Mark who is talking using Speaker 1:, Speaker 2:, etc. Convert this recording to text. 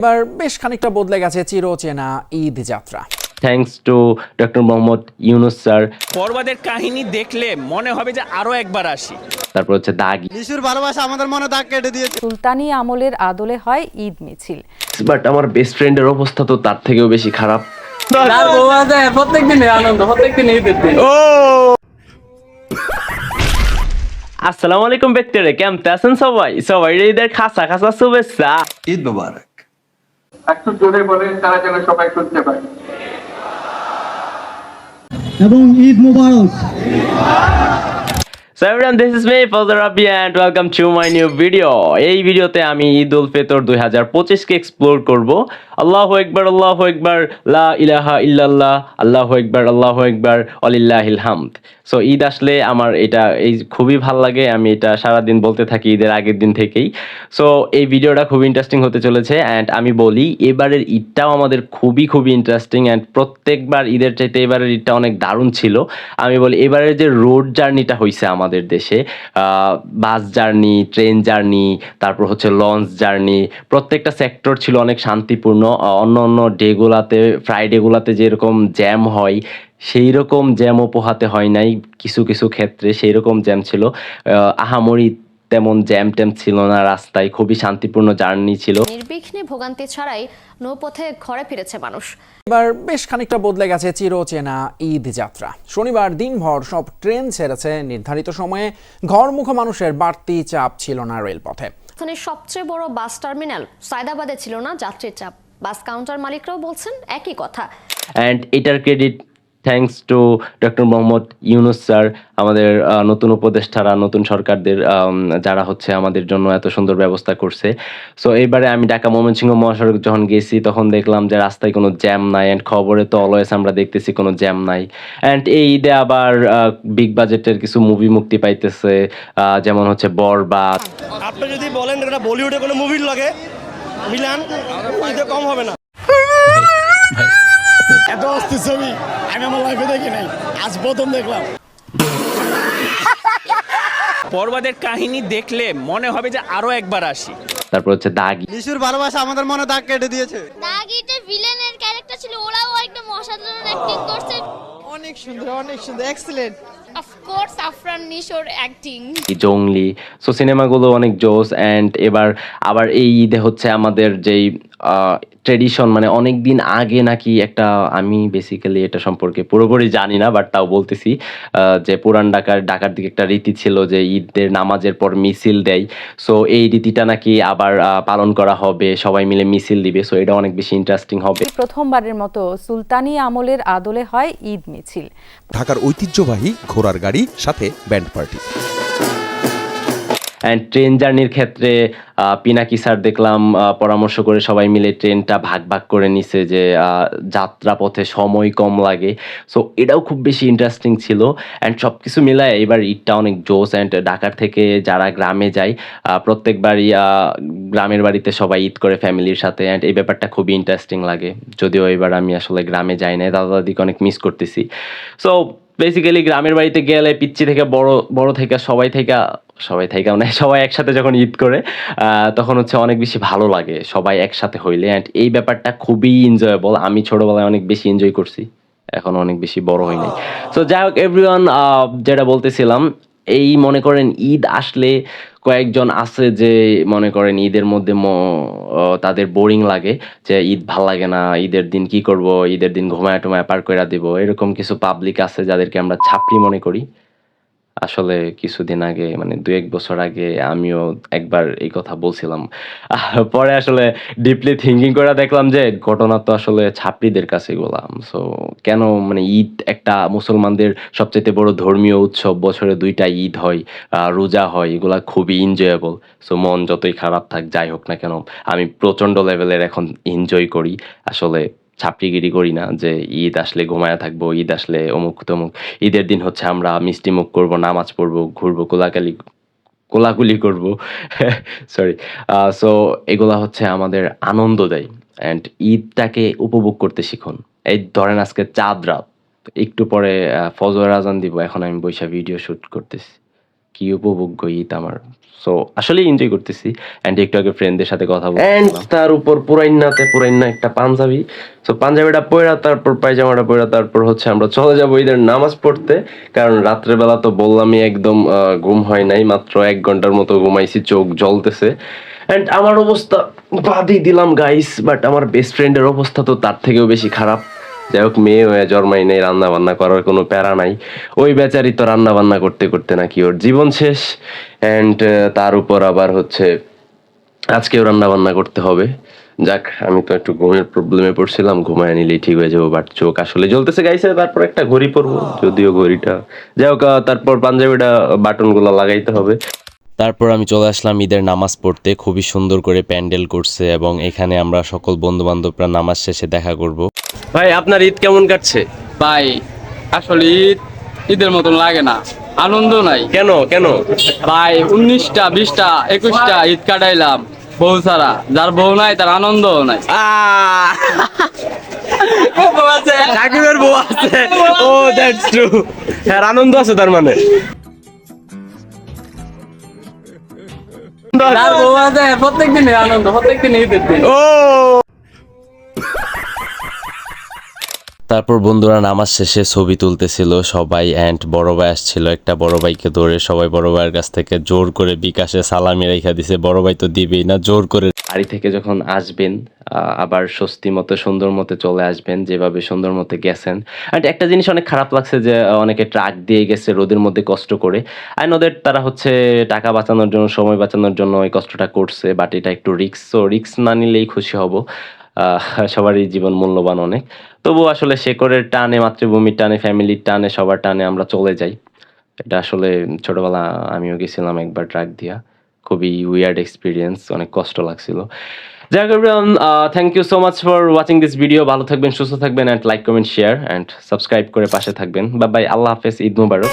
Speaker 1: এবার বেশ খানিকটা বদলে গেছে চিরচেনা ঈদ যাত্রা।
Speaker 2: Thanks to doctor Mohammad Yunus sir.
Speaker 3: পর্বাদের কাহিনী দেখলে মনে হবে যে আরো একবার আসি।
Speaker 2: তারপর হচ্ছে দাগি,
Speaker 4: নিশুর ভালোবাসা আমাদের মনে দাগ কেটে দিয়েছে।
Speaker 5: সুলতানি আমলের আদলে হয় ঈদ মিছিল।
Speaker 2: বাট আমার বেস্ট ফ্রেন্ডের অবস্থা তো তার থেকেও বেশি খারাপ। আসসালামু আলাইকুম ব্যক্তিরা, কেমন আছেন সবাই? সবাই ঈদের খাসা খাসা শুভেচ্ছা।
Speaker 4: ঈদ মোবারক।
Speaker 6: একটু জোরে বলেন তারা যেন সবাই শুনতে পায়।
Speaker 7: এবং ঈদ মোবারক।
Speaker 2: So everyone, this is me Fawzar Rabbi and welcome to my new video. এই ভিডিওতে আমি ঈদ উল ফিতর 2025 কে এক্সপ্লোর করব। আল্লাহু আকবার, আল্লাহু আকবার, লা ইলাহা ইল্লাল্লাহ, আল্লাহু আকবার, আল্লাহু আকবার, ওয়ালিল্লাহিল হামদ। সো ঈদ আসলে আমার এটা খুবই ভালো লাগে, আমি এটা সারাদিন বলতে থাকি ঈদের আগের দিন থেকেই। সো এই ভিডিওটা খুবই ইন্টারেস্টিং হতে চলেছে অ্যান্ড আমি বলি এবারের ঈদটাও আমাদের খুবই ইন্টারেস্টিং অ্যান্ড প্রত্যেকবার ঈদের চাইতে এবারের ঈদটা অনেক দারুণ ছিল। আমি বলি এবারের যে রোড জার্নিটা হয়েছে আমাদের দেশে, বাস জার্নি, ট্রেন জার্নি, তারপর হচ্ছে লঞ্চ জার্নি, প্রত্যেকটা সেক্টর ছিল অনেক শান্তিপূর্ণ। অন্য ডেগুলাতে, ফ্রাইডেগুলাতে যেরকম জ্যাম হয় সেই রকম জ্যামও পোহাতে হয় নাই। কিছু ক্ষেত্রে সেই রকম জ্যাম ছিল, আহামরি তেমন জ্যাম ট্যাম ছিল না রাস্তায়, খুবই শান্তিপূর্ণ জার্নি ছিল।
Speaker 8: নির্বিঘ্নে ভোগান্তি ছাড়াই নৌপথে ঘরে ফিরেছে মানুষ।
Speaker 1: এবার বেশ খানিকটা বদলে গেছে চিরচেনা ঈদ যাত্রা। শনিবার দিনভর সব ট্রেন ছেড়েছে, নির্ধারিত সময়ে ঘরমুখো মানুষের বাড়তি চাপ ছিল না রেলপথে।
Speaker 8: রাজধানীর সবচেয়ে বড় বাস টার্মিনাল সায়দাবাদে ছিল না যাত্রীর চাপ। বাস কাউন্টার মালিকরাও বলছেন একই কথা।
Speaker 2: অ্যান্ড এটার credit thanks to doctor Mohammad Yunus sir, আমাদের নতুন উপদেষ্টারা, নতুন সরকারদের যারা হচ্ছে আমাদের জন্য এত সুন্দর ব্যবস্থা করছে। সো এইবারে আমি ঢাকা ময়মনসিংহ মহাসড়ক যখন গেছি তখন দেখলাম যে রাস্তায় কোনো জ্যাম নাই, অ্যান্ড খবরে তো অলওয়েজ আমরা দেখতেছি কোনো জ্যাম নাই। অ্যান্ড এই ঈদে আবার বিগ বাজেটের কিছু মুভি মুক্তি পাইতেছে, যেমন হচ্ছে বরবাদ।
Speaker 4: আপনি যদি বলেন এটা বলিউডে কোনো মুভির লাগে মিলান, ঈদে কম হবে না। এত অস্থির ছবি আমি আমার লাইফে দেখি নাই, আজ প্রথম দেখলাম।
Speaker 3: পর্বাদের কাহিনী দেখলে মনে হবে যে আরো একবার আসি।
Speaker 2: তারপর হচ্ছে দাগি,
Speaker 4: নিশুর ভালোবাসা আমাদের মনে দাগ কেটে দিয়েছে।
Speaker 9: দাগিতে ভিলেনের ক্যারেক্টার ছিল, ওরাও একদম অসাধারণ অ্যাক্টিং করছে।
Speaker 10: অনেক সুন্দর এক্সেলেন্ট।
Speaker 9: অফ কোর্স আফরান নিশোর অ্যাক্টিং,
Speaker 2: জংলি। সো সিনেমাগুলো অনেক জোস। অ্যান্ড এবার আবার এই ঈদে হচ্ছে আমাদের যেই ট্রেডিশন, মানে অনেক দিন আগে নাকি একটা, আমি বেসিক্যালি এটা সম্পর্কে পুরোপুরি জানি না বাট তাও বলতেছি, যে পুরান ঢাকার দিকে একটা রীতি ছিল যে ঈদের নামাজের পর মিছিল দেয়। সো এই রীতিটা নাকি আবার পালন করা হবে, সবাই মিলে মিছিল দিবে। সো এটা অনেক বেশি ইন্টারেস্টিং হবে।
Speaker 5: প্রথমবারের মতো সুলতানি আমলের আদলে হয় ঈদ মিছিল।
Speaker 11: ঢাকার ঐতিহ্যবাহী ঘোড়ার গাড়ি সাথে ব্যান্ড পার্টি।
Speaker 2: অ্যান্ড ট্রেন জার্নির ক্ষেত্রে পিনাকি স্যার দেখলাম পরামর্শ করে সবাই মিলে ট্রেনটা ভাগ করে নিছে, যে যাত্রাপথে সময় কম লাগে। সো এটাও খুব বেশি ইন্টারেস্টিং ছিল। অ্যান্ড সব কিছু মিলায় এবার ঈদটা অনেক জোস। অ্যান্ড ঢাকার থেকে যারা গ্রামে যায়, প্রত্যেকবারই গ্রামের বাড়িতে সবাই ঈদ করে ফ্যামিলির সাথে। অ্যান্ড এই ব্যাপারটা খুবই ইন্টারেস্টিং লাগে, যদিও এবার আমি আসলে গ্রামে যাই না, দাদা দাদিকে অনেক মিস করতেছি। সো বেসিক্যালি গ্রামের বাড়িতে গেলে পিচ্ছি থেকে বড় থেকে সবাই একসাথে যখন ঈদ করে তখন হচ্ছে অনেক বেশি ভালো লাগে সবাই একসাথে হইলে। অ্যান্ড এই ব্যাপারটা খুবই এনজয়েবল। আমি ছোটবেলায় অনেক বেশি এনজয় করছি, এখন অনেক বেশি বড় হই নাই। সো যাই হোক এভরিওয়ান, যেটা বলতেছিলাম, এই মনে করেন ঈদ আসলে কয়েকজন আছে যে মনে করেন ঈদের মধ্যে তাদের বোরিং লাগে, যে ঈদ ভাল লাগে না, ঈদের দিন কি করব, ঈদের দিন ঘুমায় টুমায় পার করে দিব। এরকম কিছু পাবলিক আছে যাদেরকে আমরা ছাপড়ি মনে করি। আসলে কিছুদিন আগে, মানে 2-1 বছর আগে আমিও একবার এই কথা বলছিলাম। পরে আসলে ডিপলি থিঙ্কিং করে দেখলাম যে ঘটনা তো আসলে ছাত্রীদের কাছে গোলাম। সো কেন, মানে ঈদ একটা মুসলমানদের সবচেয়ে বড় ধর্মীয় উৎসব, বছরে 2টা ঈদ হয়, রোজা হয়, এগুলা খুবই এনজয়েবল। সো মন যতই খারাপ থাক, যাই হোক না কেন, আমি প্রচণ্ড লেভেলের এখন এনজয় করি। আসলে ছাপড়িগিরি করি না যে ঈদ আসলে ঘুমায়া থাকবো, ঈদ আসলে অমুক তমুক। ঈদের দিন হচ্ছে আমরা মিষ্টি মুখ করবো, নামাজ পড়বো, ঘুরবো, কোলাকুলি করবো। সরি। সো এগুলা হচ্ছে আমাদের আনন্দ দেয়। অ্যান্ড ঈদটাকে উপভোগ করতে শিখুন। এই ধরেন আজকে চাঁদ রাত, একটু পরে ফজর আজান দিব, এখন আমি বৈশা ভিডিও শুট করতেছি। কি উপভোগ্য ঈদ আমার। সো আসলে এনজয় করতেছি অ্যান্ড একটু আগে ফ্রেন্ডদের সাথে কথা বলছি অ্যান্ড তার উপর পুরাইন্না একটা পাঞ্জাবি। সো পাঞ্জাবিটা পয়রা তারপর পায়জামাটা পয়রা তারপর হচ্ছে আমরা চলে যাবো ঈদের নামাজ পড়তে, কারণ রাত্রেবেলা তো বললামই একদম ঘুম হয় নাই, মাত্র 1 ঘন্টার মতো ঘুমাইছি, চোখ জ্বলতেছে অ্যান্ড আমার অবস্থা বাদই দিলাম গাইস, বাট আমার বেস্ট ফ্রেন্ডের অবস্থা তো তার থেকেও বেশি খারাপ। যাই হোক, মেয়ে হয়ে জন্মাই নেই, রান্না বান্না করার কোনো প্যারা নাই, ওই বেচারি তো রান্না বান্না করতে করতে নাকি ওর জীবন শেষ অ্যান্ড তার উপর আবার হচ্ছে আজকেও রান্না বান্না করতে হবে। যাক, আমি তো একটু ঘুমের প্রবলেমে পড়ছিলাম, ঘুমায় নিলেই ঠিক হয়ে যাবো, বাট চোখ আসলে জ্বলতেছে গাইছে। তারপর একটা ঘড়ি পরবো, যদিও ঘড়িটা যাই হোক, তারপর পাঞ্জাবিটা বাটনগুলো লাগাইতে হবে। তারপর আমি চলে আসলাম ঈদের নামাজ পড়তে। খুবই সুন্দর করে প্যান্ডেল করছে এবং এখানে আমরা সকল বন্ধু বান্ধবরা নামাজ শেষে দেখা করব। ভাই, আপনার ঈদ কেমন কাটছে?
Speaker 12: ভাই আসলে ঈদের মতন লাগে না, আনন্দ নাই।
Speaker 2: কেন কেন
Speaker 12: ভাই 19টা 20টা 21টা ঈদ কাটাইলাম বউ ছাড়া, যার বউ নাই তার আনন্দ নাই।
Speaker 2: সাকিবের বউ আছে, ও দ্যাটস ট্রু, হ্যাঁ আনন্দ আছে তার মানে।
Speaker 12: যার বউ আছে প্রত্যেকদিন আনন্দ, প্রত্যেকদিন ঈদের দিন।
Speaker 2: ও তারপর বন্ধুরা নামাজ শেষে ছবি তুলতেছিল সবাই অ্যান্ড বড় ভাই আসছিল, একটা বড় ভাইকে ধরে সবাই বড় ভাইয়ের কাছ থেকে জোর করে বিকাশে সালামি রেখা দিছে। বড় ভাই তো দিবেই না, জোর করে। বাড়ি থেকে যখন আসবেন আবার স্বস্তি মতো সুন্দর মতো চলে আসবেন, যেভাবে সুন্দর মতো গেছেন। অ্যান্ড একটা জিনিস অনেক খারাপ লাগছে যে অনেকে ট্রাক দিয়ে গেছে রোদের মধ্যে কষ্ট করে, অ্যান্ড ওদের তারা হচ্ছে টাকা বাঁচানোর জন্য, সময় বাঁচানোর জন্য ওই কষ্টটা করছে, বাট এটা একটু রিস্ক, সো রিস্ক না নিলেই খুশি হব। সবারই জীবন মূল্যবান অনেক, তবু আসলে শেকড়ের টানে, মাতৃভূমির টানে, ফ্যামিলির টানে, সবার টানে আমরা চলে যাই। এটা আসলে ছোটবেলা আমিও গেছিলাম একবার ট্রাক দিয়া, খুবই উইয়ার্ড এক্সপিরিয়েন্স, অনেক কষ্ট লাগছিল। যাই হোক, thank you so much for watching this video. ভালো থাকবেন, সুস্থ থাকবেন and like comment share and subscribe করে পাশে থাকবেন। বাই বাই, আল্লাহ হাফেজ, ঈদ মুবারক।